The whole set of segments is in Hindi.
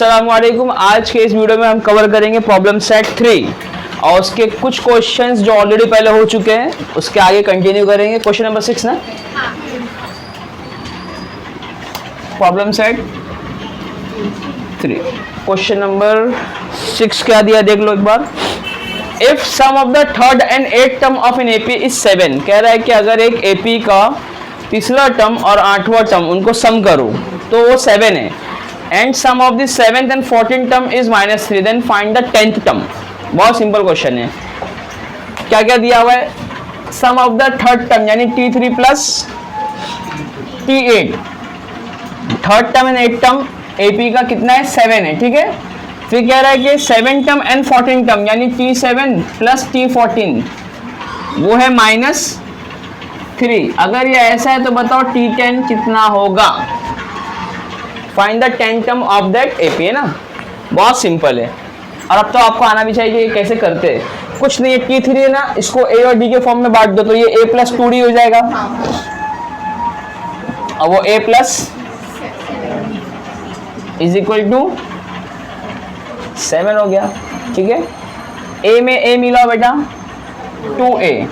अस्सलामुअलैकुम। आज के इस वीडियो में हम कवर करेंगे प्रॉब्लम सेट 3 और उसके कुछ क्वेश्चंस जो ऑलरेडी पहले हो चुके हैं उसके आगे कंटिन्यू करेंगे। क्वेश्चन नंबर 6 ना, प्रॉब्लम सेट 3। क्वेश्चन नंबर 6 क्या दिया देख लो एक बार। If sum of the third and eight term of an AP is 7, कह रहा है कि अगर एक एपी का तीसरा टर्म और आठवां टर्म उनको सम करो तो वो 7 है। And sum of the 7th and 14th term is -3, then find the 10th term. बहुत सिंपल क्वेश्चन है। क्या क्या दिया हुआ है? Sum of the third term यानी T3 plus T8, third term and eight term AP का कितना है? 7 है, ठीक है। फिर कह रहा है कि 7 टर्म एंड 14 टर्म यानी T7 प्लस T14 वो है -3। अगर ये ऐसा है तो बताओ T10 कितना होगा? Find the 10th term of that AP, है ना। बहुत सिंपल है और अब तो आपको आना भी चाहिए कि कैसे करते हैं। कुछ नहीं है, T3 है ना, इसको A और D के फॉर्म में बांट दो तो ये A प्लस 2D हो जाएगा और वो A plus is equal to 7 हो गया, ठीक है। A में A मिलाओ बेटा 2A,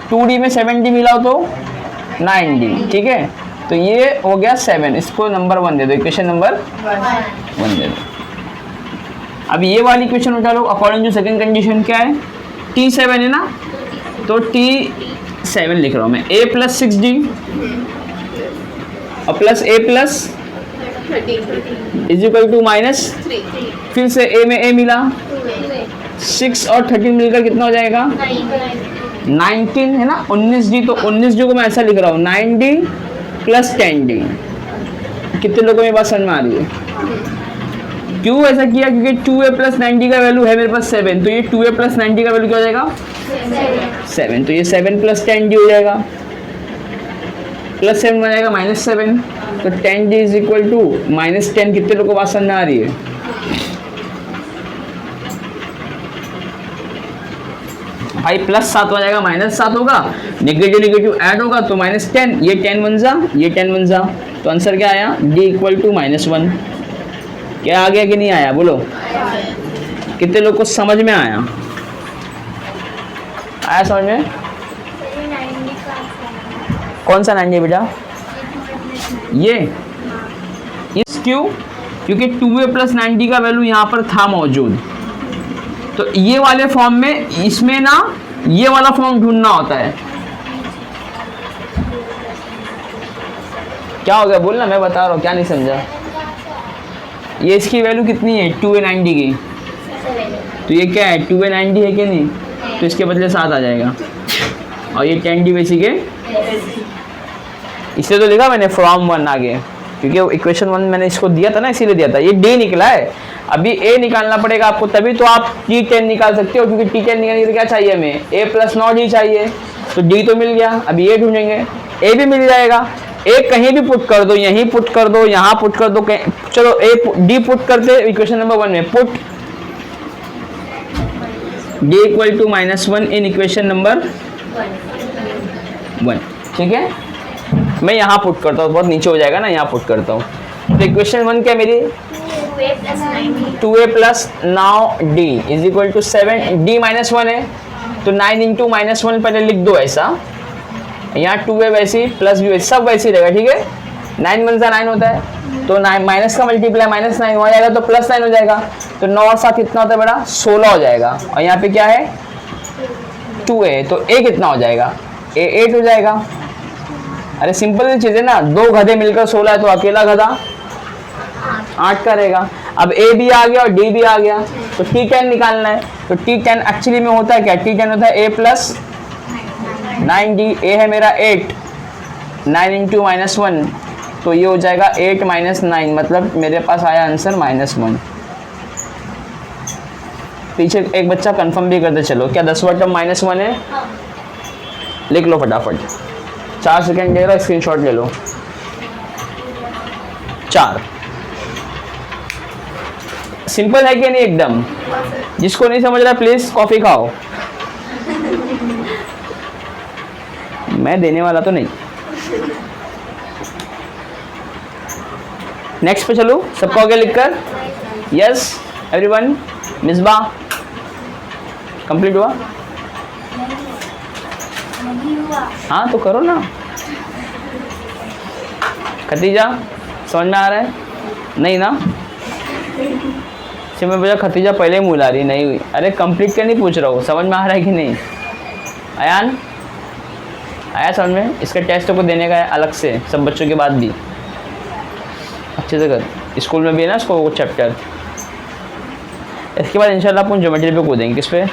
2D में 7D मिलाओ तो 9D, ठीक है। तो ये हो गया 7, इसको नंबर 1 दे दो, इक्वेशन नंबर 1 दे दो। अब ये वाली इक्वेशन उठा लो। अकॉर्डिंग टू सेकंड कंडीशन क्या है? T7 है ना, तो T7 लिख रहा हूँ मैं, A प्लस 6D और plus A plus is equal to -3। फिर से A में A मिला, 6 और 13 मिलकर कितना हो जाएगा? 19 है ना, 19D। तो 19D को मैं ऐसा लिख रहा हूँ 9D प्लस 10D। कितने लोगों में बात समझ में आ रही है? क्यों ऐसा किया? क्योंकि 2A प्लस 9D का वैल्यू है मेरे पास 7, तो ये 2A प्लस 9D का वैल्यू क्या हो जाएगा? 7। तो ये 7 प्लस 10D हो जाएगा, प्लस 7 हो जाएगा -7। तो 10D इज इक्वल टू -10। कितने लोगों को बात समझ में आ रही है? भाई प्लस 7 हो जाएगा, -7 होगा, नेगेटिव नेगेटिव ऐड होगा तो -10, ये 10 बन जा, ये 10 बन जा। तो आंसर क्या आया? D equal to -1। क्या आ गया कि नहीं आया? बोलो कितने लोग को समझ में आया? आया समझ में? कौन सा 9D बेटा? ये इस क्यों? क्योंकि 2A प्लस 9D का वैल्यू यहाँ पर था मौजूद, तो ये वाले फॉर्म में इसमें ना ये वाला फॉर्म ढूंढना होता है। क्या हो गया? बोलना, मैं बता रहा हूँ, क्या नहीं समझा? ये इसकी वैल्यू कितनी है 2A 9D की? तो ये क्या है? 2A 9D है कि नहीं? तो इसके बदले 7 आ जाएगा और ये 10D बेसिक है। इसलिए तो लिखा मैंने फ्रॉम 1 आगे, क्योंकि इक्वेशन 1 मैंने इसको दिया था ना, इसीलिए दिया था। ये D निकला है, अभी A निकालना पड़ेगा आपको, तभी तो आप T10 निकाल सकते हो। क्योंकि T10 निकालने के लिए क्या चाहिए हमें? A प्लस 9D चाहिए, तो D तो मिल गया। अभी A ढूंढेंगे, A भी मिल जाएगा। A कहीं भी पुट कर दो, यहीं पुट कर दो, यहाँ पुट कर दो, चलो D पुट करते इक्वेशन नंबर 1 में। Put D equal to -1 in equation number 1, ठीक है। मैं यहाँ पुट करता हूँ, बहुत नीचे हो जाएगा ना, यहाँ पुट करता हूँ। तो इक्वेशन 1 क्या मेरी? 2A plus 9D is equal to 7। D -1 है तो 9 इंटू -1 पहले लिख दो ऐसा। यहाँ 2A वैसी प्लस B वैसी, सब वैसी रहेगा, ठीक है। 9 1 9 होता है, तो 9 माइनस का मल्टीप्लाई -9 हो जाएगा तो +9 हो जाएगा। तो 9 और 7 कितना होता है बेटा? 16 हो जाएगा। और यहाँ पे क्या है? 2A, तो A कितना हो जाएगा? A 8 हो जाएगा। अरे सिंपल चीज़ है ना, 2 गधे मिलकर 16 है तो अकेला गधा 8 का रहेगा। अब A भी आ गया और D भी आ गया, तो T10 निकालना है। तो T10 एक्चुअली में होता है क्या? T10 होता है A प्लस 9D। A है मेरा 8, 9 इंटू -1, तो ये हो जाएगा 8 - 9, मतलब मेरे पास आया आंसर -1। पीछे एक बच्चा कंफर्म भी करते चलो, क्या 10वां टर्म -1 है? लिख लो फटाफट, 4 सेकेंड दे रहा, स्क्रीनशॉट ले लो। 4। सिंपल है कि नहीं एकदम? जिसको नहीं समझ रहा प्लीज कॉफी खाओ, मैं देने वाला तो नहीं। नेक्स्ट पे चलो, सबको आगे लिखकर यस एवरीवन, मिसबा कंप्लीट हुआ? हाँ तो करो ना। खतीजा समझ में आ रहा है? नहीं ना? मैं पूछा खतीजा पहले ही मुँह ला रही, नहीं हुई। अरे कंप्लीट क्या नहीं पूछ रहा हूँ, समझ में आ रहा है कि नहीं? अयान आया समझ में? इसके टेस्ट को देने का है अलग से, सब बच्चों के बाद भी अच्छे से कर। स्कूल में भी है ना इसको वो चैप्टर। इसके बाद इंशाल्लाह अपन ज्योमेट्री पे कूदेंगे। किस पे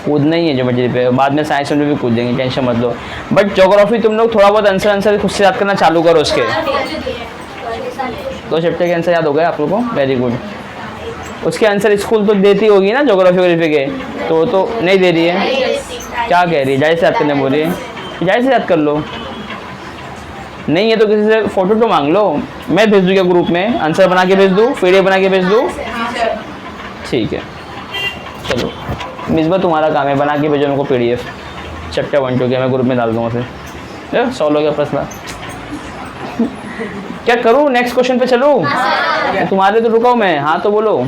कूदना ही है? ज्योमेट्री पे। बाद में साइंस में भी कूदेंगे, टेंशन मत लो। बट ज्योग्राफी तुम लोग थोड़ा बहुत आंसर खुद से याद करना चालू करो। उसके 2 चैप्टर के आंसर याद हो गए आप लोगों को? Very good. उसके आंसर स्कूल तो देती होगी ना ज्योग्राफी वोग्राफी के, तो नहीं दे रही है? क्या कह रही है? जाहिर से याद करने बोल रही है, जाहिर से याद कर लो। नहीं है तो किसी से फ़ोटो तो मांग लो, मैं भेज दूँ क्या ग्रुप में? आंसर बना के भेज दूँ, PDF बना के भेज दूँ? ठीक है चलो, मिसबा तुम्हारा काम है, बना के भेजो उनको PDF चैप्टर 1 2 के, मैं ग्रुप में डाल दूँगा फिर। सॉल्व हो गया प्रश्न। क्या करूँ? नेक्स्ट क्वेश्चन पे चलूँ? तुम्हारे तो रुका हूँ मैं। हाँ तो बोलो।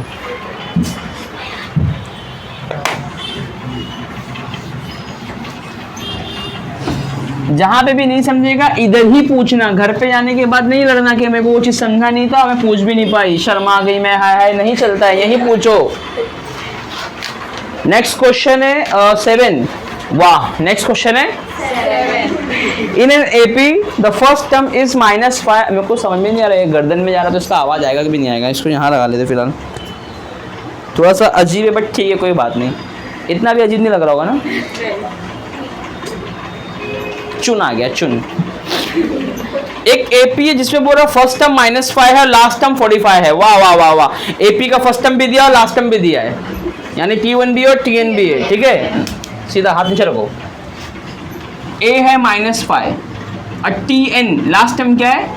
जहाँ पे भी नहीं समझेगा इधर ही पूछना, घर पे जाने के बाद नहीं लड़ना कि मेरे को वो चीज़ समझा नहीं था, मैं पूछ भी नहीं पाई, शर्मा गई मैं, हाय हाय नहीं चलता है, यही पूछो। नेक्स्ट क्वेश्चन है 7। वाह, नेक्स्ट क्वेश्चन है 7। In an AP the first term is -5। मेरे को समझ में नहीं आ रहा है, गर्दन में जा रहा तो इसका आवाज़ आएगा कि भी नहीं आएगा? इसको यहाँ लगा लेते फिलहाल। थोड़ा सा अजीब है बट ठीक है, कोई बात नहीं, इतना भी अजीब नहीं लग रहा होगा ना? चुन आ गया, चुन। एक AP है जिसमें बोल रहा फर्स्ट टर्म -5 है, लास्ट टर्म 45 है। वाह वाह वाह वाह, AP का फर्स्ट टर्म भी दिया और लास्ट टर्म भी दिया है, यानी T1 भी और TN भी है। ठीक है, सीधा हाथ नीचे रखो। A है -5 और TN लास्ट टर्म क्या है?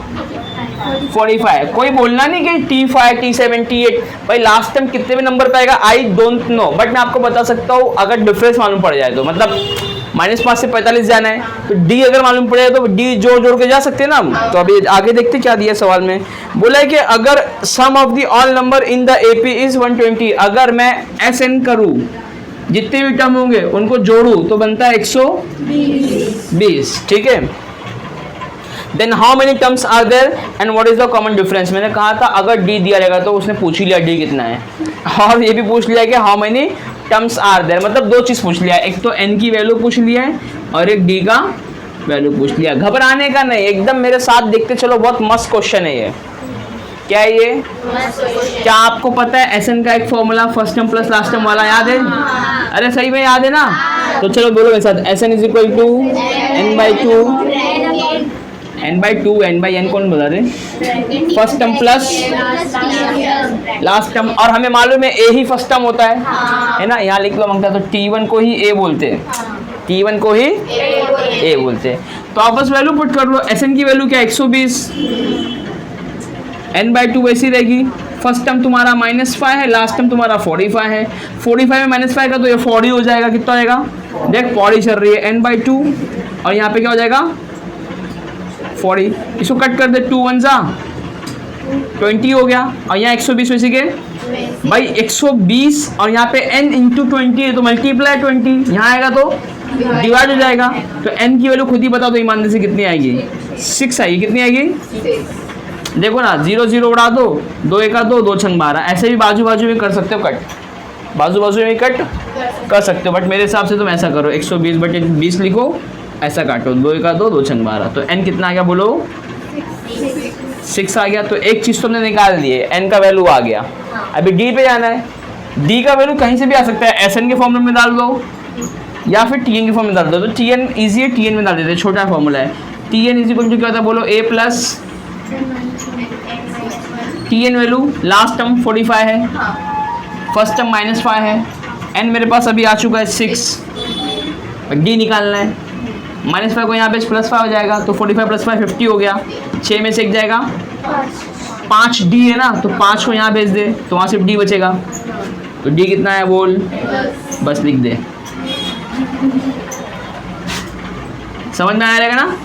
45। कोई बोलना नहीं कि T5 T7 T8, भाई लास्ट टर्म कितने भी नंबर पे आएगा आई डोंट नो, बट मैं आपको बता सकता हूँ अगर डिफरेंस मालूम पड़ जाए तो, मतलब -5 से 45 जाना है तो D अगर मालूम पड़े तो D जोड़ के जा सकते हैं ना हम। तो अभी आगे देखते क्या दिया सवाल में। बोला है कि अगर sum of the all number in the AP is 120, अगर मैं SN करूँ, जितने भी टर्म होंगे उनको जोड़ूं तो बनता है 120। ठीक है, then how many terms are there and what is the common difference. मैंने कहा था अगर D दिया रहेगा तो उसने पूछ ही लिया D कितना है, और ये भी पूछ लिया कि how many terms are there, मतलब 2 चीज़ पूछ लिया, एक तो N की वैल्यू पूछ लिया है और एक D का वैल्यू पूछ लिया। घबराने का नहीं, एकदम मेरे साथ देखते चलो, बहुत मस्त क्वेश्चन है ये। क्या है ये? क्या आपको पता है SN का एक formula first term plus last term वाला याद है? अरे सही में याद है ना? तो चलो बोलो मेरे साथ, SN is equal to n/2, n/n कौन बता दे? First term plus last term, और हमें मालूम है A ही फर्स्ट टर्म होता है ना? यहाँ लिख लो मांगता, तो T1 को ही A बोलते हैं, T1 को ही A बोलते हैं। तो आप बस वैल्यू पुट कर लो। SN की वैल्यू क्या? 120, n/2 वैसी रहेगी। फर्स्ट टर्म तुम्हारा -5 है, लास्ट टर्म तुम्हारा 45 है। 45 में -5 का तो ये 40 हो जाएगा। कितना आएगा देख, 40 चल रही है, n/2 और यहाँ पे क्या हो जाएगा 40। इसको कट कर दे, 2 1 जा 20 हो गया, और यहाँ 120 वैसे के भाई 120, और यहाँ पे n इंटू 20 है तो मल्टीप्लाई 20, यहाँ आएगा तो डिवाइड हो जाएगा। तो n की वैल्यू खुद ही बता दो ईमानदारी से कितनी आएगी? 6 आएगी। कितनी आएगी? देखो ना, 0 0 उड़ा दो, 2 1 2, 2 6 12। ऐसे भी बाजू बाजू में कर सकते हो कट, बाजू बाजू में कट कर सकते हो, बट मेरे हिसाब से तुम ऐसा करो, 120/20 लिखो, ऐसा काटो, 2 1 2, 2 6 12। तो n कितना आ गया बोलो? 6 आ गया। तो एक चीज़ तुमने निकाल दी है, n का वैल्यू आ गया। अभी D पे जाना है। D का वैल्यू कहीं से भी आ सकता है, SN के फॉर्मूले में डाल दो या फिर TN के फॉर्म में डाल दो। तो TN ईजी है, TN में डाल देते, छोटा फॉर्मूला है। TN इज इक्वल टू क्या होता है बोलो? A plus TN value last term 45 है, फर्स्ट टर्म -5 है, n मेरे पास अभी आ चुका है 6, D निकालना है। -5 को यहाँ पे +5 हो जाएगा, तो 45 + 5 50 हो गया। 6 में से 1 जाएगा 5, D है ना, तो 5 को यहाँ भेज दे तो वहाँ सिर्फ D बचेगा। तो D कितना है बोल? बस लिख दे, समझ में आ रहेगा ना?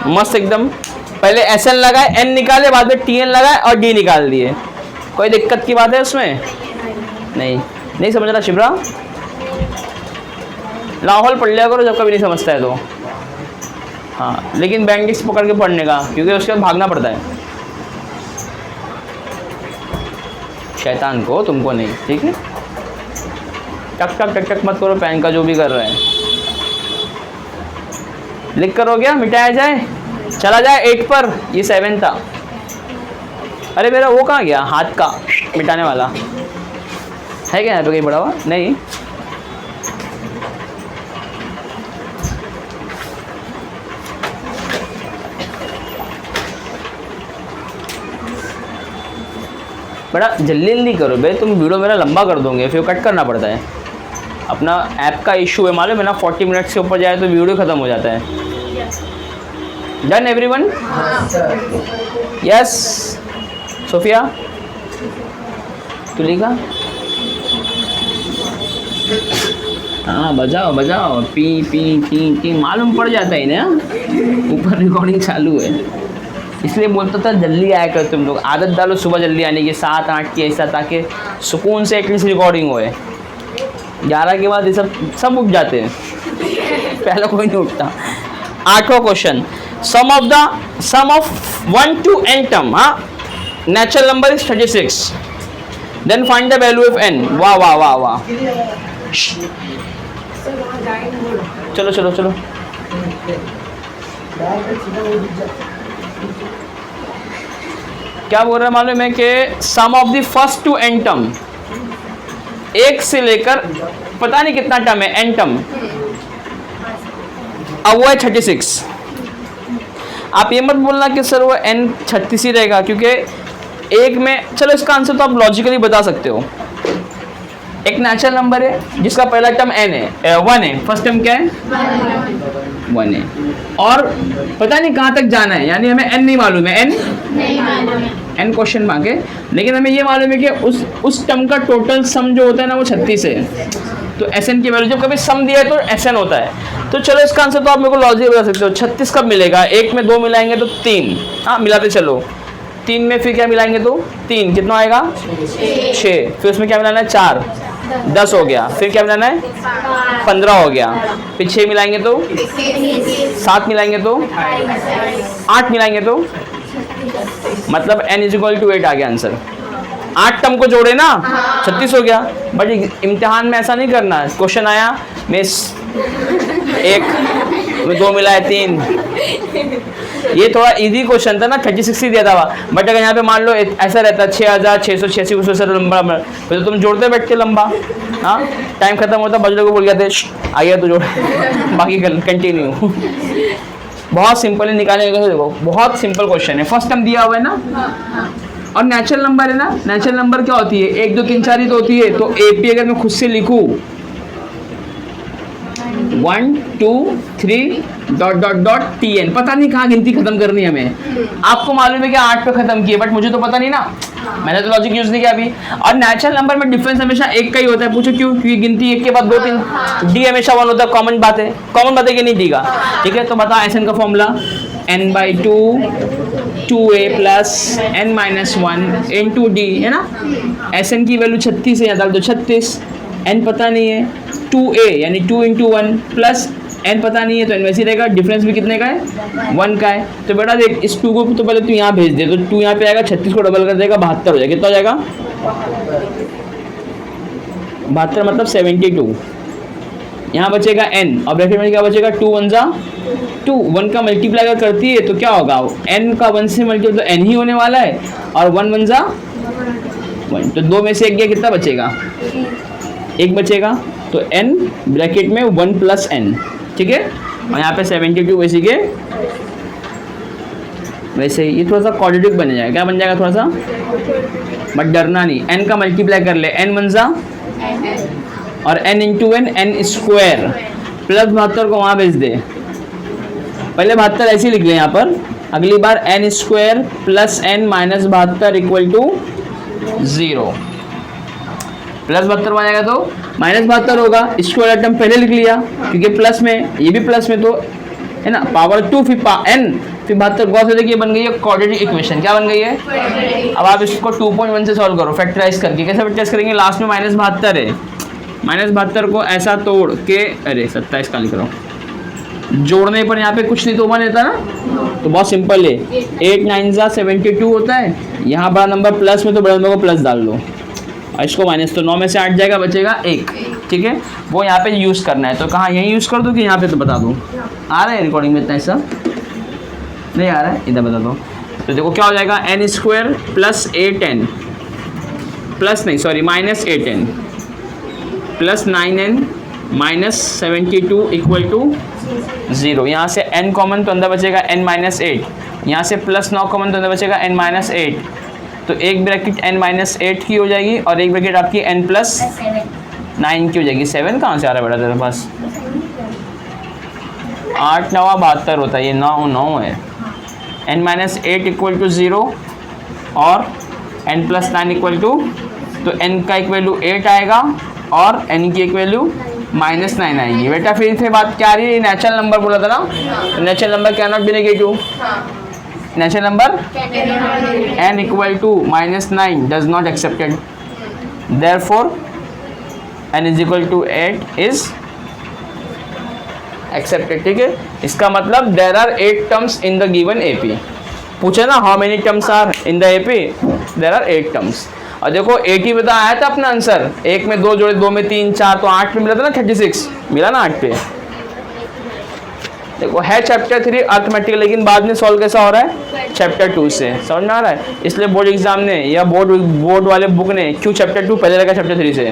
मस्त एकदम। पहले SN लगाए, N निकाले, बाद में TN लगाए और D निकाल दिए। कोई दिक्कत की बात है उसमें? नहीं, नहीं समझ रहा शिवरा? लाहौल पढ़ लिया करो जब कभी नहीं समझता है तो। हाँ, लेकिन बैंडिक्स पकड़ के पढ़ने का, क्योंकि उसके बाद भागना पड़ता है। शैतान को, तुमको नहीं, ठीक है? टक टक टक टक मत करो पेन का, जो भी कर रहे हैं। लिख कर हो गया, मिटाया जाए, चला जाए 8 पर। ये 7 था। अरे मेरा वो कहाँ गया, हाथ का मिटाने वाला है क्या यहाँ पे कहीं पड़ा हुआ? नहीं। बड़ा जल्दी जल्दी करो बे, तुम वीडियो मेरा लंबा कर दोगे, फिर कट करना पड़ता है। अपना ऐप का इशू है मालूम है ना, 40 मिनट से ऊपर जाए तो वीडियो ख़त्म हो जाता है। Done everyone? यस सोफिया, तू लिखा? हाँ बजाओ बजाओ, पी पी पी पी, मालूम पड़ जाता है ना, ऊपर रिकॉर्डिंग चालू है। इसलिए बोलता था जल्दी आया कर तुम लोग, आदत डालो सुबह जल्दी आने की, 7-8 की ऐसा, ताकि सुकून से एटलीस्ट रिकॉर्डिंग होए। 11 के बाद ये सब उठ जाते हैं, पहले कोई नहीं उठता। 8वां question, sum of 1 to n term, हाँ, natural number is 36, then find the value of n। वाह वाह वाह वाह, चलो चलो चलो। क्या बोल रहा है मालूम है कि sum of the first two n term, एक से लेकर पता नहीं कितना टर्म है, एन टर्म, अब वो है 36। आप ये मत बोलना कि सर वो n 36 ही रहेगा, क्योंकि एक में, चलो इसका आंसर तो आप लॉजिकली बता सकते हो। एक नेचुरल नंबर है जिसका पहला टर्म n है, 1 है, फर्स्ट टर्म क्या है 1 है, और पता नहीं कहाँ तक जाना है, यानी हमें n नहीं मालूम है, n क्वेश्चन मार्क है, लेकिन हमें ये मालूम है कि उस टर्म का टोटल सम जो होता है ना वो 36 है। तो Sn की वैल्यू जब कभी सम दिया है तो Sn होता है। तो चलो इसका आंसर तो आप मेरे को लॉजिक बता सकते हो। 36 कब मिलेगा? एक में 2 मिलाएंगे तो 3, हाँ मिलाते चलो। 3 में फिर क्या मिलाएंगे तो 3, कितना आएगा 6, फिर उसमें क्या मिलाना है 4, 10 हो गया, फिर क्या मिलाना है 15 हो गया, फिर 6 मिलाएंगे तो 7 मिलाएंगे तो 8 मिलाएंगे तो, मतलब n = 8 आ गया आंसर। 8 टर्म को जोड़े ना 36 हो गया। बट इम्तिहान में ऐसा नहीं करना, क्वेश्चन आया मिस 1 में 2 मिलाए 3, ये थोड़ा इजी क्वेश्चन था ना, 36 ही दिया था। बट अगर यहाँ पे मान लो ऐसा रहता 6686 कुछ ऐसा लंबा, फिर तो तुम जोड़ते बैठते लंबा, हाँ टाइम खत्म होता, बजले को बोल गया थे आ गया तो जोड़ बाकी कंटिन्यू। बहुत सिंपल है, निकालने का देखो, बहुत सिंपल क्वेश्चन है। फर्स्ट टर्म दिया हुआ है ना, और नेचुरल नंबर है ना, नेचुरल नंबर क्या होती है 1 2 3 4 ही तो होती है। तो AP अगर मैं खुद से लिखूं 1 2 3 ... TN, पता नहीं कहाँ गिनती खत्म करनी है हमें। आपको मालूम है कि 8 पे खत्म किए, बट मुझे तो पता नहीं ना, मैंने तो लॉजिक यूज नहीं किया अभी। और नेचुरल नंबर में डिफरेंस हमेशा 1 का ही होता है। पूछो क्यों? क्योंकि गिनती 1 के बाद 2 3, D हमेशा 1 होता है, कॉमन बात है। कॉमन बात है कि नहीं दी का? ठीक है, तो बताओ Sn का formula n/2 2a + n-1 × d है ना। Sn की वैल्यू 36 है, यहाँ डाल दो 36, n पता नहीं है, 2a यानी 2 × 1 प्लस n पता नहीं है, तो n वैसे ही रहेगा। डिफरेंस भी कितने का है 1 का है। तो बेटा देख, इस 2 को तो पहले तू यहाँ भेज दे, तो 2 यहाँ पे आएगा, 36 को डबल कर देगा 72 हो जाएगा। कितना हो जाएगा 72, मतलब 72। यहाँ बचेगा n, और ब्रैकेट में क्या बचेगा 2 1 जा 2, 1 का मल्टीप्लाई अगर करती है तो क्या होगा, n का 1 से मल्टीप्लाई तो n ही होने वाला है, और 1 1 जा 1, तो 2 में से 1 गया, कितना बचेगा 1 बचेगा। तो n ब्रैकेट में 1 + n, ठीक है। और यहाँ पे 72 वैसे के वैसे ही, ये थोड़ा सा क्वाड्रेटिक बन जाएगा। क्या बन जाएगा थोड़ा सा, बट डरना नहीं, n का मल्टीप्लाई कर ले, n 1 जा और n × n, n² प्लस 72 को वहाँ भेज दे। पहले 72 ऐसे ही लिख ले यहाँ पर, अगली बार n² + n - 72 = 0। प्लस 72 में आएगा तो -72 होगा। स्क्वायर टर्म पहले लिख लिया क्योंकि प्लस में, ये भी प्लस में, तो है ना पावर 2 फिर n फिर 72 गौर से देखिए बन गई है क्वाड्रेटिक इक्वेशन। क्या बन गई है? अब आप इसको 2.1 से सॉल्व करो फैक्टराइज करके। कैसे फैक्टराइज करेंगे? लास्ट में -72 है, -72 को ऐसा तोड़ के, अरे 27 का लिख रहा हूँ, जोड़ने पर यहाँ पे कुछ नहीं तो वन रहता ना, तो बहुत सिंपल है, 8 9 जा 72 होता है, यहाँ बड़ा नंबर प्लस में तो बड़ा नंबर को प्लस डाल दो और इसको माइनस, तो 9 में से 8 जाएगा, बचेगा 1। ठीक है, वो यहाँ पे यूज़ करना है, तो कहाँ यहीं यूज़ कर दूँ कि यहाँ पे, तो बता दूँ। आ रहा है रिकॉर्डिंग में इतना ऐसा नहीं आ रहा है, इधर बता दो। तो देखो क्या हो जाएगा, n² प्लस 8n प्लस नहीं sorry -8n plus 9n minus 72 equal to 0। यहाँ से n कॉमन तो अंदर बचेगा n-8, यहाँ से प्लस 9 कॉमन तो अंदर बचेगा n-8, तो एक ब्रैकेट n-8 की हो जाएगी और एक ब्रैकेट आपकी n+9 की हो जाएगी। 7 कहाँ से आ रहा है बेटा तेरे पास? 8 9 72 होता है, ये 9 है। n-8 इक्वल टू 0 और n+9 इक्वल टू, तो n का एक वैल्यू 8 आएगा और n की एक वैल्यू -9 आएगी। बेटा फिर से बात क्या आ रही है, नेचुरल नंबर बोला था ना, natural number can not be negative, natural number n equal to -9 does not accepted, therefore n is equal to 8 is accepted. ठीक है, इसका मतलब there are 8 terms in the given AP. पूछे ना how many terms are in the AP, there are 8 terms. और देखो 80 पे तो आया था अपना आंसर, 1 में 2 जोड़े, 2 में 3 4, तो 8 पे मिला था ना, 36 मिला ना 8 पे। देखो है चैप्टर 3 अर्थमेटिक, लेकिन बाद में सॉल्व कैसा हो रहा है, चैप्टर 2 से। समझ में आ रहा है? इसलिए बोर्ड एग्जाम ने या बोर्ड वाले बुक ने क्यों चैप्टर 2 पहले रखा चैप्टर 3 से,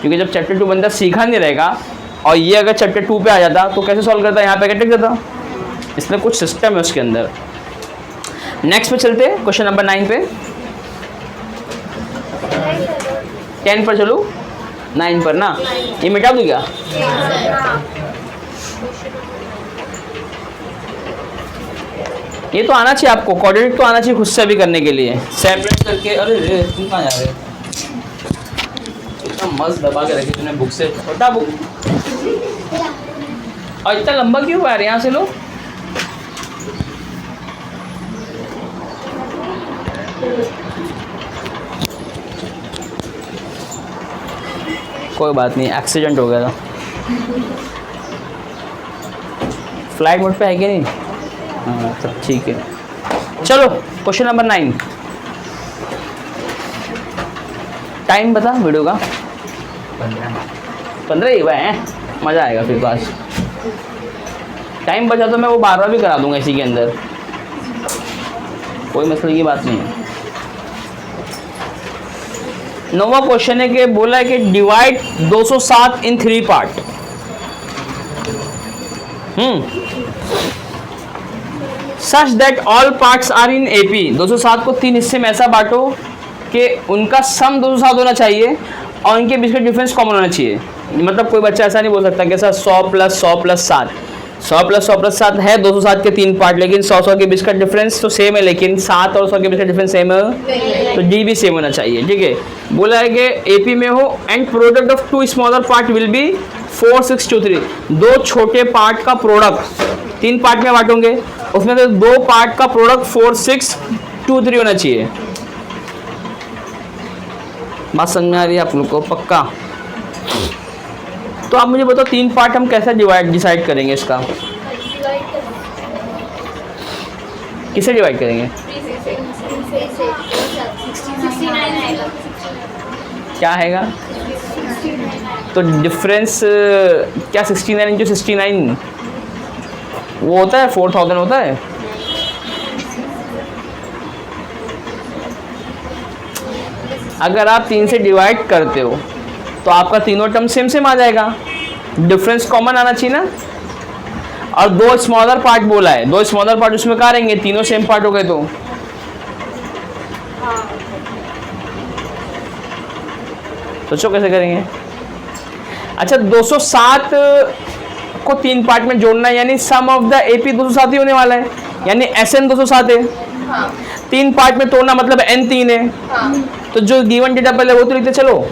क्योंकि जब चैप्टर 2 बंदा सीखा नहीं रहेगा और ये अगर चैप्टर 2 पे आ जाता तो कैसे सॉल्व करता, यहाँ पे अटक जाता। इसलिए कुछ सिस्टम है उसके अंदर। नेक्स्ट पे चलते हैं, क्वेश्चन नंबर 9 पे। 10 पर चलो, 9 पर ना, ये मिटा दूँ क्या? ये तो आना चाहिए आपको, क्वाड्रेटिक तो आना चाहिए खुद से भी करने के लिए, सेपरेट करके। अरे तुम कहाँ जा रहे हो? इतना मस्त दबा के रखी तूने बुक से, छोटा बुक, और इतना लंबा क्यों हुआ यार? यहाँ से लो। कोई बात नहीं, एक्सीडेंट हो गया था। फ्लाइट मोड पे है कि नहीं? हाँ सब ठीक है। चलो क्वेश्चन नंबर 9। टाइम बता वीडियो का। 15 ही हुआ है, मज़ा आएगा फिर पास। टाइम बचा तो मैं वो 12 भी करा दूंगा इसी के अंदर, कोई मसले की बात नहीं है। 9वां क्वेश्चन है कि बोला है कि divide 207 in 3 part. Such that all parts are in AP. 207 को 3 हिस्से में ऐसा बांटो कि उनका सम 207 होना चाहिए और उनके बीच का डिफरेंस कॉमन होना चाहिए। मतलब कोई बच्चा ऐसा नहीं बोल सकता कि सर 100 + 100 + 7, 100 + 100 + 7 है 207 के 3 पार्ट, लेकिन 100 के बीच का डिफरेंस तो सेम है, लेकिन 7 और 100 के बीच का डिफरेंस सेम है, तो डी भी सेम होना चाहिए। ठीक है, बोला है कि एपी में हो and product of 2 smaller part will be 4 6 2 3। 2 छोटे पार्ट का प्रोडक्ट 3 पार्ट में बांटोगे, उसमें से 2 पार्ट का प्रोडक्ट 4 6 2 3 होना चाहिए। बात समझ में आ रही है आप लोग को? पक्का? तो आप मुझे बताओ 3 पार्ट हम कैसे डिसाइड करेंगे इसका? किसे डिवाइड करेंगे? क्या आएगा? तो डिफरेंस क्या 69 × 69 वो होता है 4000 होता है। अगर आप 3 से डिवाइड करते हो तो आपका तीनों टर्म सेम सेम आ जाएगा, डिफरेंस कॉमन आना चाहिए ना। और 2 स्मॉलर पार्ट बोला है, 2 स्मॉलर पार्ट उसमें कहाँ रहेंगे? तीनों सेम पार्ट हो गए तो सोचो कैसे करेंगे। अच्छा 207 को 3 पार्ट में जोड़ना है, यानी सम ऑफ द एपी 207 ही होने वाला है, यानी SN 207 है। 3 पार्ट में तोड़ना मतलब N 3 है। तो जो गिवन डेटा पहले वो तो लिखते चलो।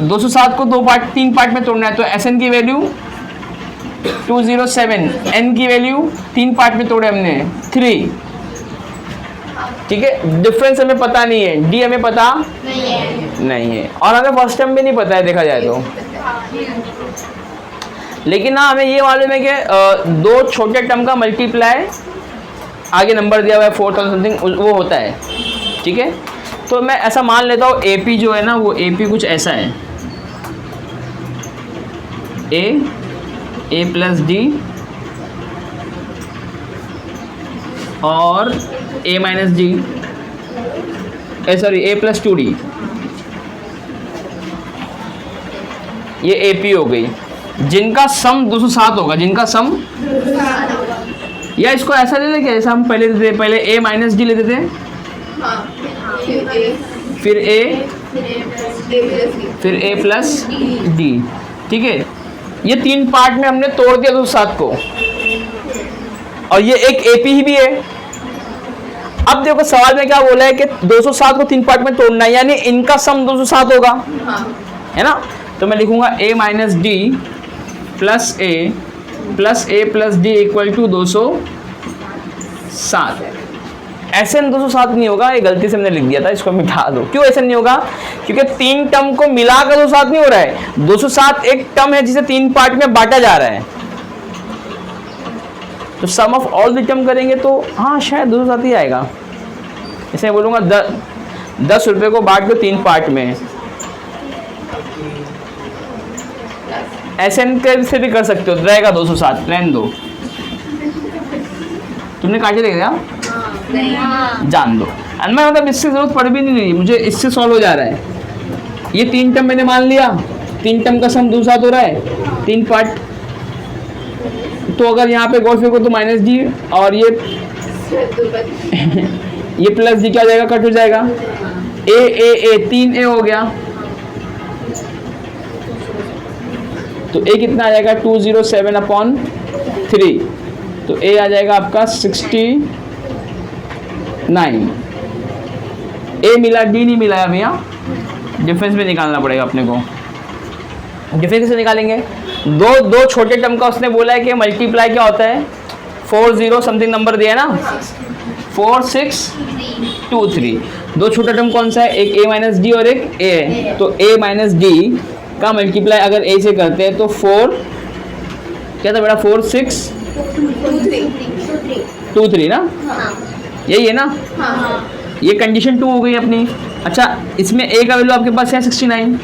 207 को 3 पार्ट में तोड़ना है, तो SN की वैल्यू 207, n की वैल्यू 3 पार्ट में तोड़े हमने 3, ठीक है। डिफरेंस हमें पता नहीं है, डी हमें पता नहीं है और हमें फर्स्ट टर्म भी नहीं पता है देखा जाए तो। लेकिन ना हमें ये मालूम है कि दो छोटे टर्म का मल्टीप्लाई, आगे नंबर दिया हुआ है 4000 समथिंग, वो होता है, ठीक है। तो मैं ऐसा मान लेता हूँ AP जो है ना, वो AP कुछ ऐसा है, A प्लस डी और A minus D, sorry A plus 2D, ये AP हो गई, जिनका सम 207 होगा, जिनका सम, या इसको ऐसा ले लें क्या, जैसे हम पहले लेते थे, पहले A माइनस डी लेते थे, फिर A प्लस डी, ठीक है। ये 3 पार्ट में हमने तोड़ दिया 207 को, और ये एक AP ही भी है। अब देखो सवाल में क्या बोला है कि 207 को 3 पार्ट में तोड़ना है, यानी इनका सम 207 होगा, है ना। तो मैं लिखूंगा A minus D plus A plus D equal to 207। ऐसे 207 नहीं होगा, ये गलती से मैंने लिख दिया था, इसको मिटा दो। क्यों ऐसे नहीं होगा? क्योंकि 3 टर्म को मिलाकर 207 नहीं हो रहा है, 207 एक टर्म है जिसे 3 पार्ट में बांटा जा रहा है। तो सम ऑफ ऑल द टर्म करेंगे तो हाँ शायद 207 ही आएगा। इसे बोलूँगा 10 रुपये को बांट दो 3 पार्ट में, ऐसे से भी कर सकते हो, रहेगा 207, रहने दो। तुमने काटे देखा जान दो, मैं मतलब इससे जरूरत पड़ भी नहीं रही, मुझे इससे सॉल्व हो जा रहा है। ये 3 टर्म मैंने मान लिया, 3 टर्म का सम 207 हो रहा है, 3 पार्ट। तो अगर यहाँ पे गौर फेंको तो माइनस डी और ये प्लस डी क्या हो जाएगा, कट हो जाएगा। ए 3A हो गया, तो A कितना आ जाएगा 207/3, तो A आ जाएगा आपका 69। A मिला, D नहीं मिला है भैया, डिफरेंस में निकालना पड़ेगा अपने को। डिफरेंस कैसे निकालेंगे? दो छोटे टर्म का उसने बोला है कि मल्टीप्लाई क्या होता है, 40 समथिंग नंबर दिया है ना, 4623। दो छोटा टर्म कौन सा है, एक A माइनस डी और एक A है। तो A माइनस डी का मल्टीप्लाई अगर A से करते हैं तो 4 क्या था बेटा, 4623 ना, यही है ना। ये कंडीशन 2 हो गई अपनी। अच्छा, इसमें A का वैल्यू आपके पास है 69,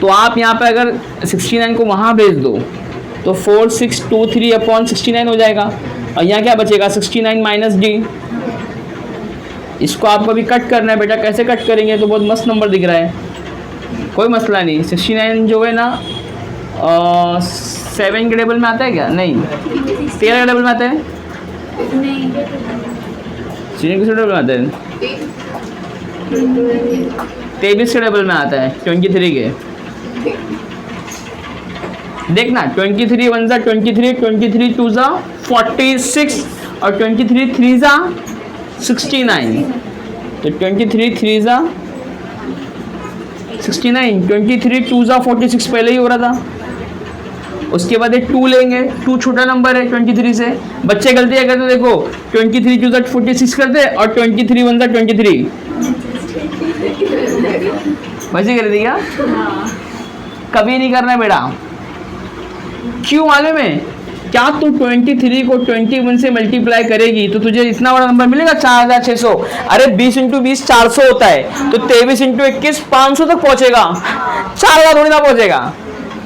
तो आप यहाँ पे अगर 69 को वहाँ भेज दो तो 4623/69 हो जाएगा, और यहाँ क्या बचेगा 69 माइनस डी। इसको आपको अभी कट करना है बेटा, कैसे कट करेंगे, तो बहुत मस्त नंबर दिख रहा है, कोई मसला नहीं। 69 जो है ना 7 के टेबल में आता है क्या, नहीं 13 के टेबल में आता है, 23 के टेबल में आता है, 23 के टेबल में आता है, 23 के। देखना 23 1 जा 23, 23 2 जा 46 और 23 3 जा 69, तो 23 3 जा 69, 23 2 जा 46 पहले ही हो रहा था। उसके बाद एक 2 लेंगे, 2 छोटा नंबर है 23 से। बच्चे गलतियाँ करते देखो, 23 2 जा 46 करते और 23 1 जा 23 वैसे कर दिया, कभी नहीं करना बेटा। क्यों मालूम है क्या, तू 23 को 21 से मल्टीप्लाई करेगी तो तुझे इतना बड़ा नंबर मिलेगा 4600। अरे 20 × 20 400 होता है, तो 23 × 21 500 तक पहुंचेगा, 4000 थोड़ी ना पहुंचेगा।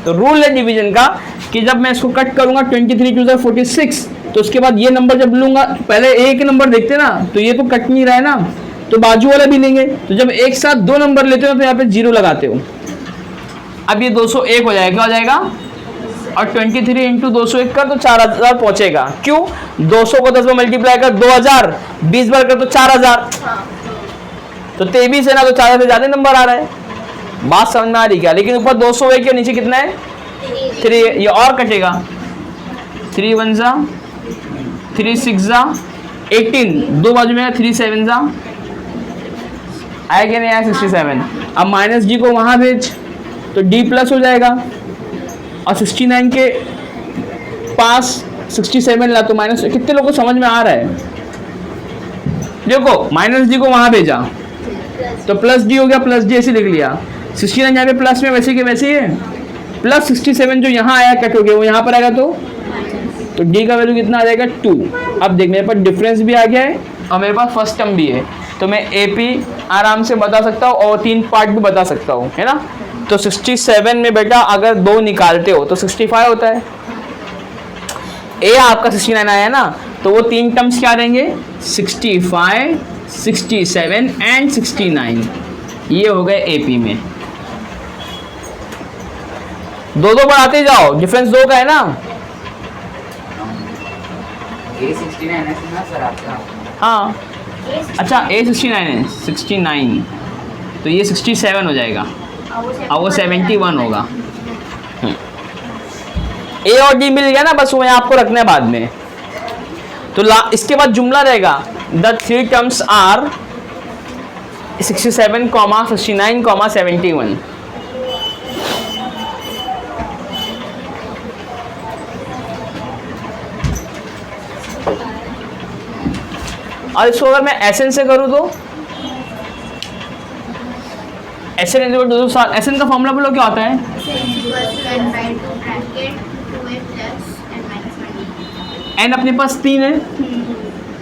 तो रूल है डिवीजन का कि जब मैं इसको कट करूंगा 23 2 जा 46, तो उसके बाद ये नंबर जब लूंगा, पहले एक नंबर देखते ना, तो ये तो कट नहीं रहा है ना, तो बाजू वाला भी लेंगे। तो जब एक साथ 2 नंबर लेते हो तो यहाँ पे 0 लगाते हो। अब ये 201 हो जाएगा, क्या हो जाएगा, और 23 × 201 कर तो 4000 पहुंचेगा। क्यों, 200 को 10 बार मल्टीप्लाई कर 2000, 20 बार कर तो 4000, तो 23 है ना, तो 4000 से ज्यादा नंबर आ रहा है। बात समझ में आ रही क्या? लेकिन ऊपर 201 के नीचे कितना है 3, ये और कटेगा, 3 1 जा 3 6 जा 18, दो बाजू में 3 7 जा आएगा नहीं आया 67। अब माइनस डी को वहां भेज तो डी प्लस हो जाएगा, और 69 के पास 67 ला, तो माइनस कितने लोगों को समझ में आ रहा है? देखो माइनस डी को वहां भेजा तो प्लस डी हो गया, प्लस डी ऐसे लिख लिया। 69 यहाँ पे प्लस में वैसे के वैसे ही है, प्लस 67 जो यहाँ आया कट हो गया वो यहाँ पर आएगा, तो डी का वैल्यू कितना आ जाएगा 2। अब देख मेरे पास डिफरेंस भी आ गया है और मेरे पास फर्स्ट टर्म भी है, तो मैं ए पी आराम से बता सकता हूँ और 3 पार्ट भी बता सकता हूँ, है ना। तो 67 में बेटा अगर 2 निकालते हो तो 65 होता है। ए आपका 69 आया ना, तो वो 3 टर्म्स क्या रहेंगे? 65, 67 एंड 69, ये हो गए एपी में। दो बढ़ाते जाओ, डिफरेंस 2 का है ना। A69 है ना सर आपका? हाँ अच्छा A69 है, 69 तो ये 67 हो जाएगा और वो 71 होगा। ए और डी मिल गया ना, बस वो यहाँ आपको रखना है बाद में। तो इसके बाद जुमला रहेगा द 3 टर्म्स आर 67, 69, 71। और इसको अगर मैं एसएन से करूं तो एसएन एसएन का फॉर्मूला बोलो क्या होता है? एन अपने पास 3 है,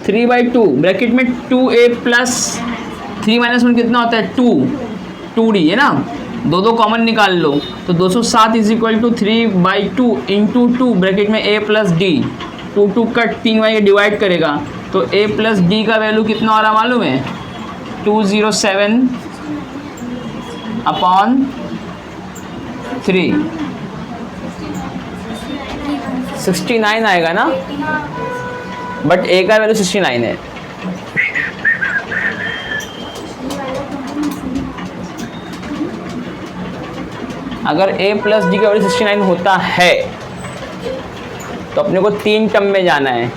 3/2 ब्रैकेट में 2a प्लस 3 - 1 कितना होता है? 2d है ना। दो कॉमन निकाल लो तो 207 is equal to 3/2 into 2 bracket में a प्लस डी, 2 कट 3 वाई डिवाइड करेगा तो a प्लस डी का वैल्यू कितना हो रहा मालूम है? 207 अपॉन 3, 69 आएगा ना, बट a का वैल्यू 69 है। अगर a प्लस डी का वैल्यू 69 होता है तो अपने को 3 टर्म में जाना है।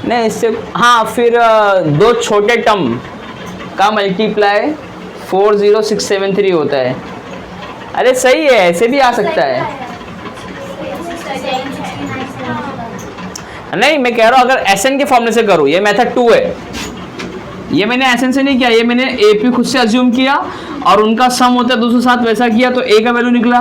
नहीं इससे हाँ, फिर 2 छोटे टर्म का मल्टीप्लाई 40673 होता है। अरे सही है, ऐसे भी आ सकता है। नहीं मैं कह रहा हूँ अगर एसएन के फॉर्मूले से करूँ, ये मेथड 2 है, ये मैंने एसएन से नहीं किया, ये मैंने एपी खुद से अज्यूम किया और उनका सम होता है 207 वैसा किया तो ए का वैल्यू निकला।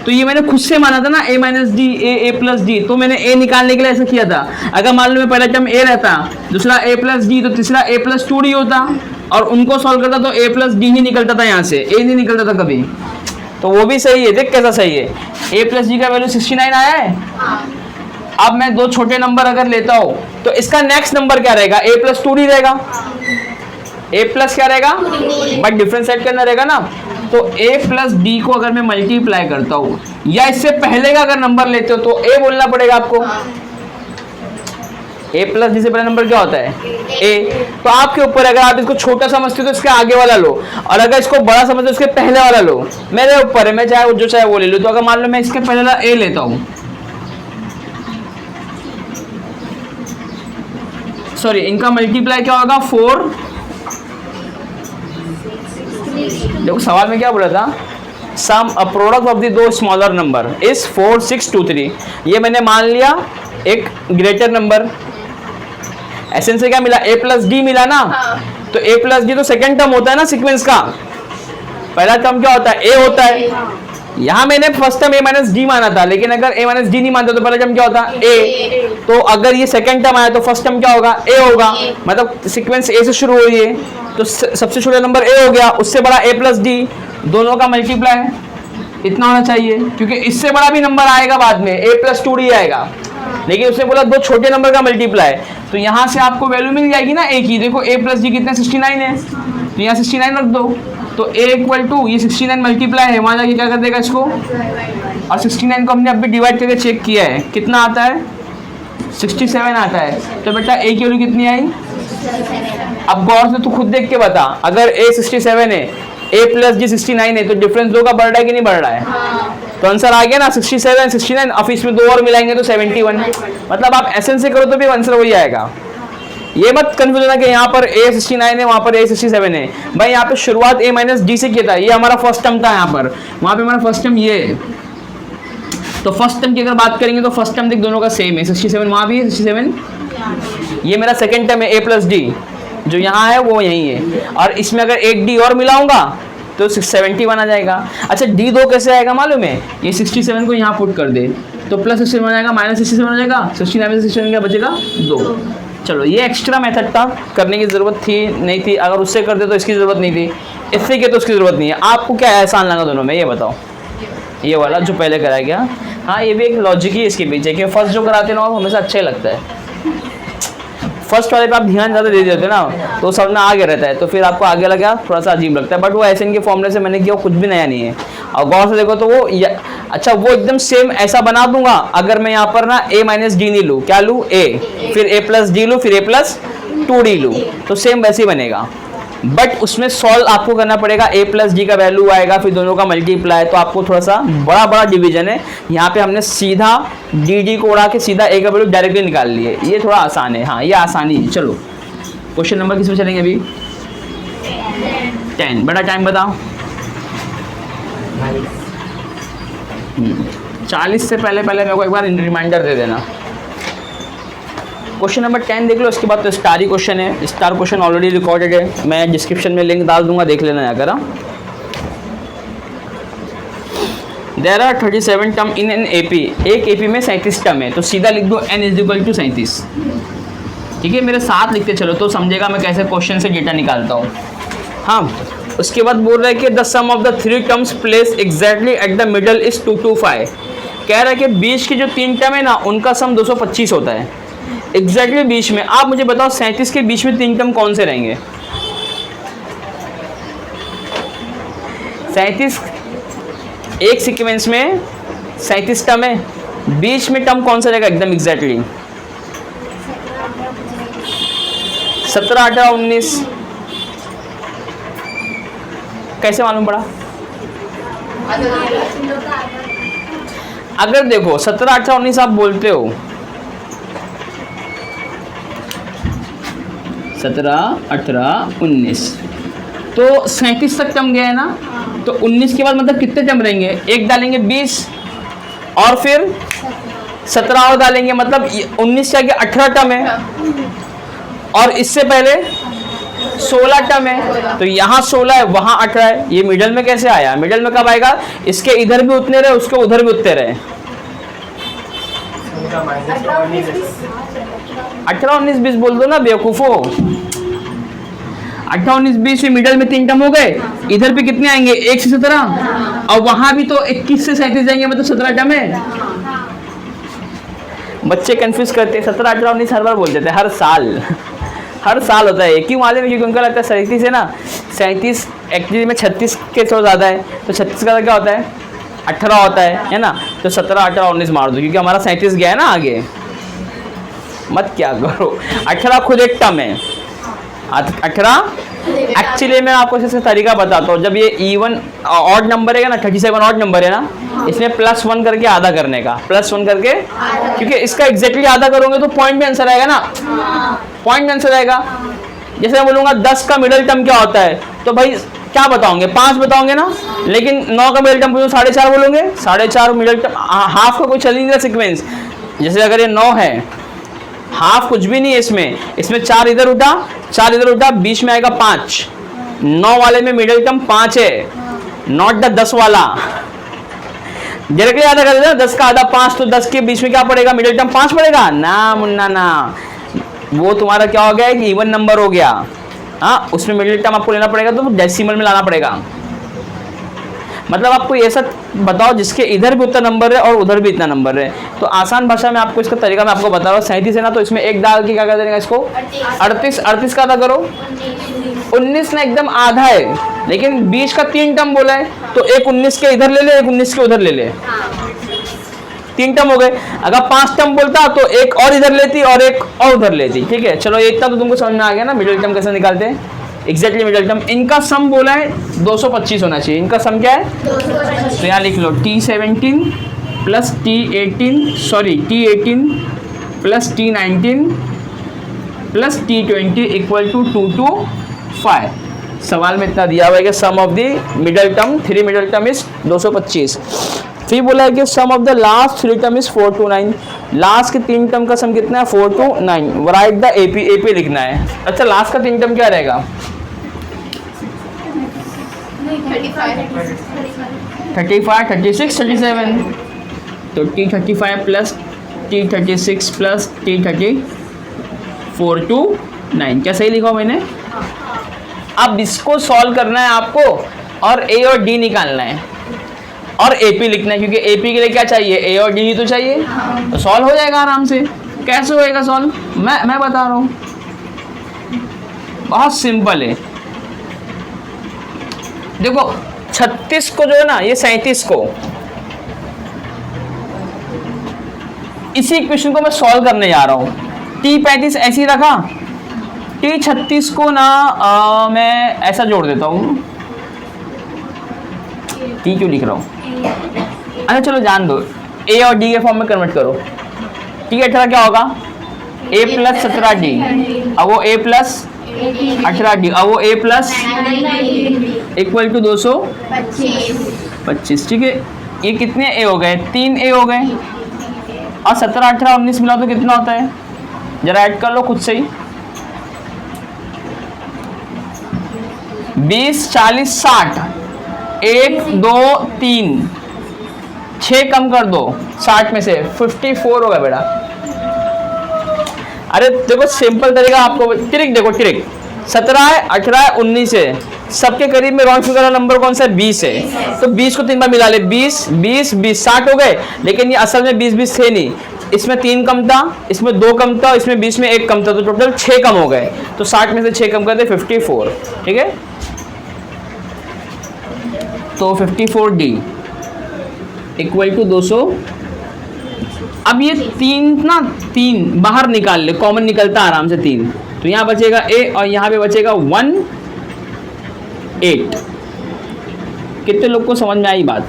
तो ये मैंने खुद से माना था ना a minus D A plus D, तो मैंने a निकालने के लिए ऐसा किया था। अगर मान लो मैं पहला टर्म a रहता, दूसरा a प्लस डी, तो तीसरा a प्लस 2d होता और उनको सॉल्व करता तो a प्लस डी ही निकलता था, यहाँ से a नहीं निकलता था कभी। तो वो भी सही है, देख कैसा सही है। a प्लस डी का वैल्यू 69 आया है। अब मैं 2 छोटे नंबर अगर लेता हूँ तो इसका नेक्स्ट नंबर क्या रहेगा? a प्लस 2d रहेगा। a प्लस क्या रहेगा? बट डिफरेंशिएट करना रहेगा ना, तो a प्लस डी को अगर मैं मल्टीप्लाई करता हूँ या इससे पहले का अगर नंबर लेते हो तो a बोलना पड़ेगा आपको। a प्लस डी से पहला नंबर क्या होता है? a। तो आपके ऊपर, अगर आप इसको छोटा समझते हो तो इसके आगे वाला लो, और अगर इसको बड़ा समझते हो इसके पहले वाला लो। मेरे ऊपर है, मैं चाहे जो चाहे वो ले लूँ। तो अगर मान लो मैं इसके पहले वाला a लेता हूँ, सॉरी इनका मल्टीप्लाई क्या होगा? 4। देखो सवाल में क्या बोला था? Sum a product of the 2 smaller number is 4623। ये मैंने मान लिया एक ग्रेटर नंबर। एसएन से क्या मिला? a प्लस डी मिला ना। तो a प्लस डी तो सेकेंड टर्म होता है ना सीक्वेंस का। पहला टर्म क्या होता है? a होता है। यहाँ मैंने first term a minus D माना था, लेकिन अगर a माइनस डी नहीं मानता तो पहला टर्म क्या होता? a। तो अगर ये सेकंड टर्म आया तो फर्स्ट टर्म क्या होगा? a होगा। मतलब सीक्वेंस a से शुरू हो रही है तो सबसे छोटा नंबर a हो गया, उससे बड़ा a प्लस डी, दोनों का मल्टीप्लाई इतना होना चाहिए, क्योंकि इससे बड़ा भी नंबर आएगा बाद में, a प्लस 2d आएगा, लेकिन उसने बोला 2 छोटे नंबर का मल्टीप्लाई। तो यहाँ से आपको वैल्यू मिल जाएगी ना a की। देखो a प्लस डी कितना? 69 है, तो यहाँ 69 रख दो। तो a इक्वल टू ये 69 मल्टीप्लाई है, वहाँ जाके क्या कर देगा इसको, और 69 को हमने अभी डिवाइड करके चेक किया है, कितना आता है? 67 आता है। तो बेटा a की वैल्यू कितनी आई? अब गौर से तू खुद देख के बता, अगर a 67 है, a प्लस डी 69 है, तो डिफरेंस 2 का बढ़ रहा है कि नहीं बढ़ रहा है? तो आंसर आ गया ना 67, 69। अब इसमें 2 और मिलाएंगे तो 71। मतलब आप एसएन से करो तो भी आंसर वही आएगा। ये मत कंफ्यूज होना कि यहाँ पर a 69 है, वहाँ पर a 67 है। भाई यहाँ पे शुरुआत a माइनस डी से किया था, ये हमारा फर्स्ट टर्म था यहाँ पर, वहाँ पे हमारा फर्स्ट टर्म ये है। तो फर्स्ट टर्म की अगर बात करेंगे तो फर्स्ट टर्म देख दोनों का सेम है, 67 वहाँ भी है 67, ये मेरा सेकंड टर्म है a प्लस डी, जो यहाँ है वो यही है, और इसमें अगर एक डी और मिलाऊंगा तो 671 आ जाएगा। अच्छा डी दो कैसे आएगा मालूम है, ये 67 को यहाँ पुट कर दे तो प्लस 67 हो जाएगा, माइनस 67 हो जाएगा, 69 में 67 क्या बचेगा 2। चलो ये एक्स्ट्रा मेथड था, करने की ज़रूरत थी नहीं थी, अगर उससे करते तो इसकी ज़रूरत नहीं थी, इससे किए तो उसकी ज़रूरत नहीं है। आपको क्या आसान लगा दोनों में ये बताओ, ये वाला जो पहले कराया गया, हाँ ये भी एक लॉजिक ही इसके पीछे कि फर्स्ट जो कराते ना वो हमेशा अच्छा ही लगता है, फर्स्ट वाले पे आप ध्यान ज़्यादा दे देते ना तो सब ना आगे रहता है, तो फिर आपको आगे लगा थोड़ा सा अजीब लगता है, बट वो ऐसे इनके फॉर्मूले से मैंने किया कुछ भी नया नहीं है। और गौर से देखो तो वो अच्छा वो एकदम सेम ऐसा बना दूंगा अगर मैं यहाँ पर ना a माइनस डी नहीं लूँ, क्या लूँ a, फिर a प्लस डी लूँ, फिर a प्लस 2d लूँ, तो सेम वैसे ही बनेगा, बट उसमें सॉल्व आपको करना पड़ेगा, a प्लस डी का वैल्यू आएगा, फिर दोनों का मल्टीप्लाई, तो आपको थोड़ा सा बड़ा बड़ा डिवीजन है। यहाँ पे हमने सीधा डी को उड़ा के सीधा a का वैल्यू डायरेक्टली निकाल लिए, ये थोड़ा आसान है, हाँ ये आसानी है। चलो क्वेश्चन नंबर किस में चलेंगे अभी, 10, बड़ा टाइम बताओ। 40 से पहले मेरे को एक बार रिमाइंडर दे देना। क्वेश्चन नंबर 10 देख लो, उसके बाद तो स्टार ही क्वेश्चन है, स्टार क्वेश्चन ऑलरेडी रिकॉर्डेड है, मैं डिस्क्रिप्शन में लिंक डाल दूंगा, देख लेना जाकर। There are 37 term in an AP, एक एपी में 37 टर्म है, तो सीधा लिख दो n इज इक्वल टू 37, ठीक है, मेरे साथ लिखते चलो तो समझेगा मैं कैसे क्वेश्चन से डेटा निकालता हूँ। हाँ उसके बाद बोल रहा है कि the sum of the 3 terms place exactly at the middle is 225, कह रहा है कि बीच की जो 3 टर्म है ना उनका सम 225 होता है, एग्जैक्टली बीच में। आप मुझे बताओ 37 के बीच में 3 टर्म कौन से रहेंगे, 37 एक सीक्वेंस में 37 टर्म है, बीच में टर्म कौन सा रहेगा एकदम एग्जैक्टली, 17, 18, 19, कैसे मालूम पड़ा? अगर देखो 17, 18, 19 आप बोलते हो, 17, 18, 19 तो 37 तक टर्म गया है ना, तो 19 के बाद मतलब कितने टर्म रहेंगे, एक डालेंगे 20 और फिर 17 और डालेंगे, मतलब 19 के आगे 18 टर्म है, और इससे पहले 16 टर्म है, तो यहाँ 16 है वहाँ 18 है, ये मिडल में कैसे आया, मिडल में कब आएगा, इसके इधर भी उतने रहे उसके उधर भी उतने रहे, 18, 19, 20 बोल दो ना बेवकूफो, 18, 19, 20 मिडल में 3 टर्म हो गए, इधर भी कितने आएंगे 1 से 17, और वहां भी तो 21 से 37 जाएंगे, मतलब 17 टर्म है। बच्चे कंफ्यूज करते हैं, 17, 18, 19 हर बार बोल देते हैं, हर साल होता है, क्यों मालूम है, क्योंकि उनका लगता है 37 है ना, 37 एक्चुअली में 36 के थोड़ा ज़्यादा है, तो 36 का क्या होता है 18 होता है ना, तो 17, 18, 19 मार दो, क्योंकि हमारा 37 गया है ना आगे, मत क्या करो। 18 खुद एक टर्म है, 18 एक्चुअली मैं आपको इसका तरीका बताता हूँ, जब ये इवन ऑड नंबर है ना, 37 ऑड नंबर है ना, इसमें +1 करके आधा करने का, +1 करके, क्योंकि इसका एग्जैक्टली आधा करोगे तो पॉइंट में आंसर आएगा ना, पॉइंट में आंसर आएगा। जैसे मैं बोलूँगा 10 का मिडल टर्म क्या होता है, तो भाई क्या बताओगे 5 बताओगे ना, लेकिन 9 का मिडल टर्म पूछो 4.5 बोलोगे, 4.5 मिडल टर्म, हाफ का कोई चल नहीं रहा सीक्वेंस, जैसे अगर ये 9 है, हाफ कुछ भी नहीं है इसमें 4 इधर उठा 4 इधर उठा, बीच में आएगा 5, 9 वाले में मिडल टर्म 5 है, नॉट द 10 वाला, डायरेक्टली आधा कर देना, 10 का आधा 5, तो 10 के बीच में क्या पड़ेगा मिडल टर्म 5 पड़ेगा ना मुन्ना ना, वो तुम्हारा क्या हो गया कि इवन नंबर हो गया, हाँ उसमें मिडिल टर्म आपको लेना पड़ेगा, तो डेसिमल में लाना पड़ेगा, मतलब आपको ये सब बताओ जिसके इधर भी उतना नंबर है और उधर भी इतना नंबर है, तो आसान भाषा में आपको इसका तरीका मैं आपको बता रहा हूँ। 37 है ना, तो इसमें एक डाल के क्या कर देगा इसको 38 का आधा करो, 19 ना एकदम आधा है, लेकिन 20 का 3 टर्म बोला है, तो एक 19 के इधर ले ले, एक 19 के उधर ले ले, 3 टर्म हो गए। अगर 5 टर्म बोलता तो एक और इधर लेती और एक और उधर लेती, ठीक है। चलो इतना तो तुमको समझ में आ गया ना मिडिल टर्म कैसे निकालते हैं, एग्जैक्टली मिडिल टर्म। इनका सम बोला है 225 होना चाहिए, इनका सम क्या है 225। तो यहाँ लिख लो T17 plus T18 plus T19 plus T20 equal to 225। सवाल में इतना दिया हुआ है कि sum of the middle term 3 middle term is 225। फिर बोला है कि sum of the last 3 term is 4 to 9। Last के 3 टर्म का सम कितना है 4 to 9। Right the AP, AP लिखना है। अच्छा लास्ट का 3 टर्म क्या रहेगा 35, 36, 37। तो T35 plus T36 plus T34 to 9। क्या सही लिखा मैंने? अब इसको सॉल्व करना है आपको और ए और डी निकालना है और एपी लिखना है, क्योंकि एपी के लिए क्या चाहिए ए और डी ही तो चाहिए। तो सॉल्व हो जाएगा आराम से। कैसे होएगा सॉल्व? मैं बता रहा हूँ, बहुत सिंपल है। देखो 36 को जो है ना, ये 37 को, इसी इक्वेशन को मैं सॉल्व करने जा रहा हूँ। T35 ऐसे ही रखा, T36 को ना मैं ऐसा जोड़ देता हूँ। T क्यों लिख रहा हूँ? अच्छा चलो जान दो, ए और डी के फॉर्म में कन्वर्ट करो। T18 क्या होगा a प्लस 17d, अब वो a प्लस 18d, अब वो a प्लस इक्वल टू 225। ठीक है, ये कितने a हो गए? 3 a हो गए। और 17, 18, 19 मिला तो कितना होता है? जरा ऐड कर लो खुद से ही। 20, 40, 60, 1, 2, 3, 6 कम कर दो 60 में से 54 होगा बेटा। अरे देखो सिंपल तरीका आपको, ट्रिक देखो, ट्रिक 17 है, 18 है, 19 है, सबके करीब में राउंड फिगर वाला नंबर कौन सा है? 20 है। तो 20 को 3 बार मिला ले, 20, 20, 20, 60 हो गए। लेकिन ये असल में 20, 20 थे नहीं, इसमें 3 कम था, इसमें 2 कम था, इसमें 20 में 1 कम था, तो टोटल 6 कम हो गए। तो 60 में से 6 कम कर दे 54। ठीक है, तो 54d इक्वल टू 200। अब ये 3 बाहर निकाल ले, कॉमन निकलता आराम से 3, तो यहाँ बचेगा a और यहाँ पे बचेगा 1, 8। कितने लोग को समझ में आई बात?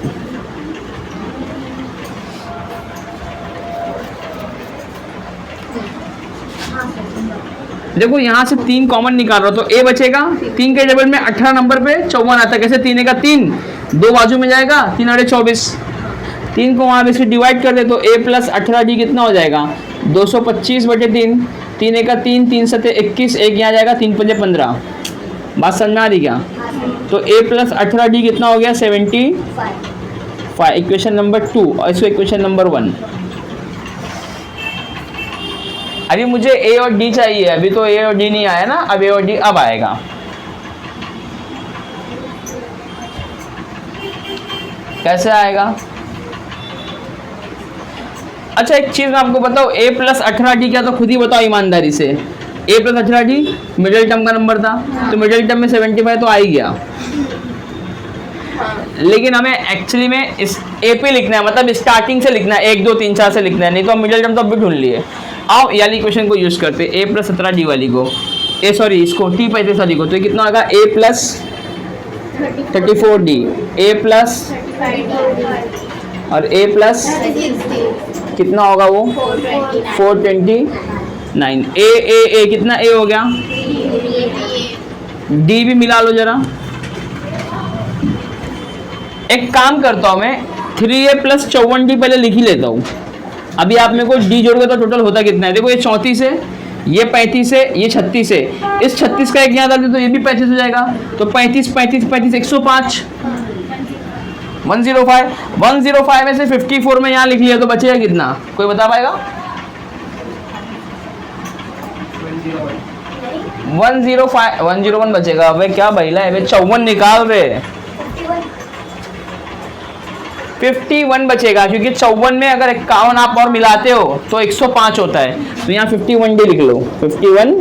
देखो यहाँ से 3 कॉमन निकाल रहा हो तो a बचेगा, 3 के टेबल में 18 नंबर पे 54 आता है। कैसे? 3 का 3, 2 बाजू में जाएगा, 3 अड़े 24। 3 को वहाँ पे से डिवाइड कर दे तो a प्लस 18d कितना हो जाएगा? 225/3। 3 का 3, 3 सते 21, 1 यहाँ जाएगा, 3 पंजे 15। बात समझ में आ रही क्या? तो a प्लस 18d कितना हो गया? 75। इक्वेशन नंबर 2 और इसको इक्वेशन नंबर 1। अभी मुझे a और d चाहिए, अभी तो a और d नहीं आया ना, अब a और d अब आएगा। कैसे आएगा? अच्छा एक चीज मैं आपको बताऊं, a प्लस 18d क्या, तो खुद ही बताओ ईमानदारी से। a plus 18d middle term का नंबर था, तो मिडिल टर्म में 75 तो आ ही गया। लेकिन हमें एक्चुअली में इस ए पे लिखना है, मतलब स्टार्टिंग से लिखना है, 1, 2, 3, 4 से लिखना है, नहीं तो हम मिडिल टर्म तो अब भी ढूंढ लिए। अब ये वाली इक्वेशन को यूज करते हैं, a प्लस 17d वाली को, इसको T35 वाली को, तो ये कितना होगा? a plus 34d, a plus और a प्लस कितना होगा वो? 429। a कितना a हो गया? d भी मिला लो जरा। एक काम करता हूँ मैं, 3a प्लस 54d पहले लिख ही लेता हूँ। अभी आप मेरे को d जोड़ के तो टोटल होता कितना है? देखो ये 34 है, ये 35 है, ये 36 है, इस 36 का एक यहाँ डाल दे तो ये भी 35 हो जाएगा। तो 35, 35, 35, 105, 105 में से 54 में यहाँ लिख लिया तो बचेगा कितना? कोई बता पाएगा? 101 बचेगा। अबे क्या भैला है, 54 निकाल रहे, 51 बचेगा, क्योंकि 54 में अगर 51 आप और मिलाते हो तो 105 होता है। तो यहाँ 51d लिख लो, 51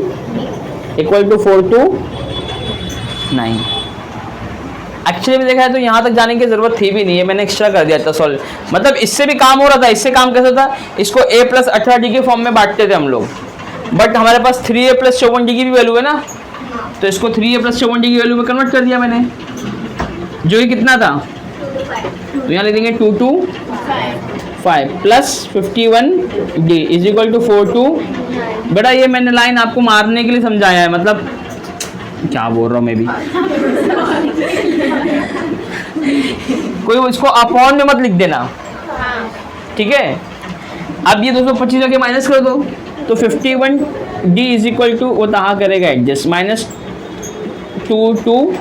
इक्वल टू 429। एक्चुअली में देखा है तो यहाँ तक जाने की जरूरत थी भी नहीं है, मैंने एक्स्ट्रा कर दिया था सॉल्व। मतलब इससे भी काम हो रहा था। इससे काम कैसा था? इसको a प्लस 18d के फॉर्म में बांटते थे हम लोग, बट हमारे पास 3a प्लस 54d की भी वैल्यू है ना, तो इसको 3a प्लस 54d की वैल्यू में कन्वर्ट कर दिया मैंने, जो कि कितना था? तो यहाँ लिख देंगे 225 plus 51d is equal to 42। बेटा ये मैंने लाइन आपको मारने के लिए समझाया है, मतलब क्या बोल रहा हूँ मैं भी। कोई इसको अपॉन में मत लिख देना, ठीक है। अब ये 225 करके माइनस कर दो तो 51 डी इज इक्वल टू वो कहाँ करेगा एडजस्ट, -2 2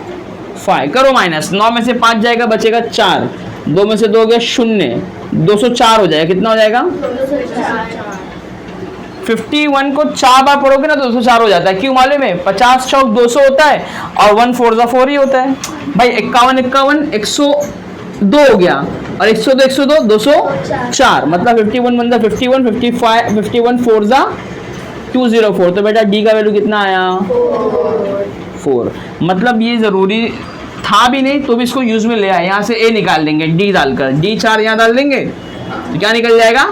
5 करो माइनस, 9 में से 5 जाएगा बचेगा 4, 2 में से 2 गया 0, 204 हो जाएगा। कितना हो जाएगा 51 को 4 बार पढ़ोगे ना तो 204 हो जाता है। क्यों मालूम है, 50 चौक 200 होता है और 1 4 जा 4 ही होता है भाई। 51 102 हो गया और 102 204, मतलब 51 बनता 51 55 51 4 जा 204। तो बेटा डी का वैल्यू कितना आया 4। मतलब ये ज़रूरी था भी नहीं तो भी इसको यूज में ले आए। यहाँ से ए निकाल देंगे डी डालकर, डी 4 यहाँ डाल देंगे तो क्या निकल जाएगा,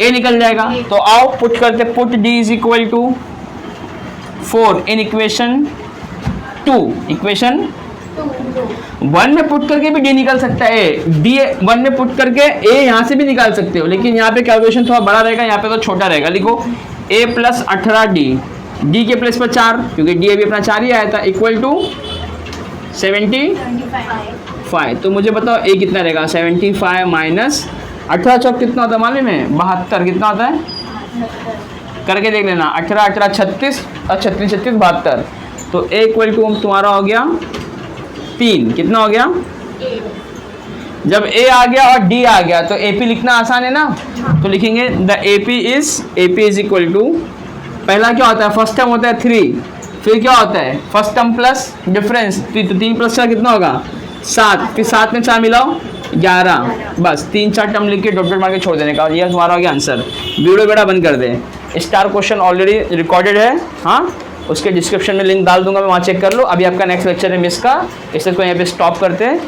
ए निकल जाएगा। तो आओ पुट करते, put D is equal to 4 in equation 2, equation 1 में पुट करके भी डी निकल सकता है, डी 1 में पुट करके ए यहाँ से भी निकाल सकते हो, लेकिन यहाँ पे कैलकुलेशन थोड़ा बड़ा रहेगा, यहाँ पे तो छोटा रहेगा। लिखो ए प्लस 18 डी के प्लेस पर 4 क्योंकि डी अभी अपना 4 ही आया था, इक्वल टू 75। तो मुझे बताओ ए कितना रहेगा, 75 माइनस 18 चौक कितना होता है मालूम है, 72। कितना होता है करके देख लेना, 18 18 36 और 36 36 72। तो ए इक्वल टू तुम्हारा हो गया 3। कितना हो गया, जब ए आ गया और डी आ गया तो ए पी लिखना आसान है ना, तो लिखेंगे the A P is equal to, पहला क्या होता है फर्स्ट टर्म होता है 3, फिर क्या होता है फर्स्ट टर्म प्लस डिफरेंस, तो 3 प्लस 4 कितना होगा 7, फिर 7 में 4 मिलाओ 11, बस 3 4 टर्म लिख के डॉट डॉट मार के छोड़ देने का। ये तुम्हारा हो गया आंसर। वीडियो बेटा बंद कर दें, स्टार क्वेश्चन ऑलरेडी रिकॉर्डेड है, हाँ उसके डिस्क्रिप्शन में लिंक डाल दूंगा मैं, वहाँ चेक कर लो। अभी आपका नेक्स्ट लेक्चर है मिस का, इसलिए को यहाँ पे स्टॉप करते हैं।